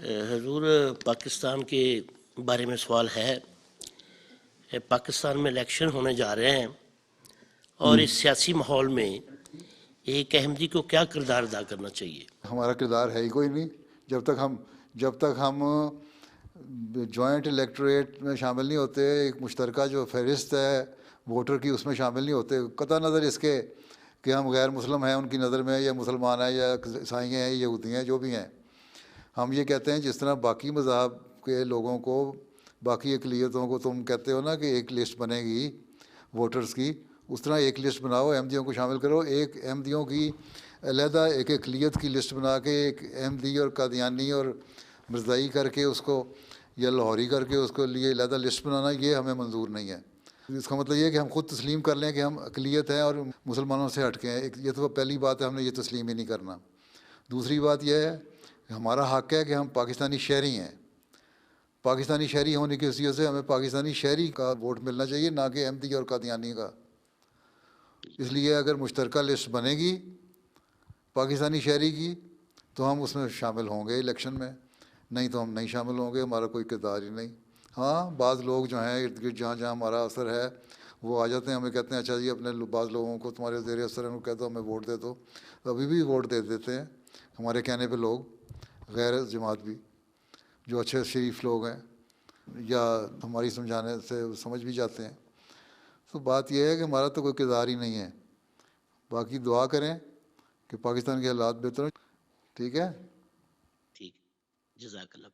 حضور پاکستان کے بارے میں سوال ہے. پاکستان میں الیکشن ہونے جا رہے ہیں اور اس سیاسی ماحول میں ایک احمدی کو کیا کردار ادا کرنا چاہیے؟ ہمارا کردار ہے ہی کوئی نہیں. جب تک ہم جوائنٹ الیکٹوریٹ میں شامل نہیں ہوتے، ایک مشترکہ جو فہرست ہے ووٹر کی اس میں شامل نہیں ہوتے، قطع نظر اس کے کہ ہم غیر مسلم ہیں ان کی نظر میں، یا مسلمان ہیں یا عیسائی ہیں، یہودی ہیں، جو بھی ہیں. ہم یہ کہتے ہیں جس طرح باقی مذاہب کے لوگوں کو، باقی اقلیتوں کو تم کہتے ہو نا کہ ایک لسٹ بنے گی ووٹرز کی، اس طرح ایک لسٹ بناؤ، احمدیوں کو شامل کرو. ایک احمدیوں کی علیحدہ ایک اقلیت کی لسٹ بنا کے ایک احمدی اور قادیانی اور مرزائی کر کے اس کو، یا لاہوری کر کے اس کو لیے علیحدہ لسٹ بنانا، یہ ہمیں منظور نہیں ہے. اس کا مطلب یہ ہے کہ ہم خود تسلیم کر لیں کہ ہم اقلیت ہیں اور مسلمانوں سے ہٹ کے ہیں. یہ تو پہلی بات ہے، ہم نے یہ تسلیم ہی نہیں کرنا. دوسری بات یہ ہے کہ ہمارا حق ہے کہ ہم پاکستانی شہری ہیں. پاکستانی شہری ہونے کی حیثیت سے ہمیں پاکستانی شہری کا ووٹ ملنا چاہیے، نہ کہ احمدی اور قادیانی کا. اس لیے اگر مشترکہ لسٹ بنے گی پاکستانی شہری کی تو ہم اس میں شامل ہوں گے الیکشن میں، نہیں تو ہم نہیں شامل ہوں گے. ہمارا کوئی کردار ہی نہیں. ہاں بعض لوگ جو ہیں ارد گرد جہاں جہاں ہمارا اثر ہے وہ آ جاتے ہیں، ہمیں کہتے ہیں اچھا جی اپنے بعض لوگوں کو تمہارے زیر اثر ان کو کہہ دو ہمیں ووٹ دے دو. ابھی بھی ووٹ دے دیتے ہیں ہمارے کہنے پہ لوگ، غیر جماعت بھی، جو اچھے شریف لوگ ہیں یا ہماری سمجھانے سے سمجھ بھی جاتے ہیں. تو بات یہ ہے کہ ہمارا تو کوئی کردار ہی نہیں ہے. باقی دعا کریں کہ پاکستان کے حالات بہتر ہوں. ٹھیک ہے. ٹھیک، جزاک اللہ.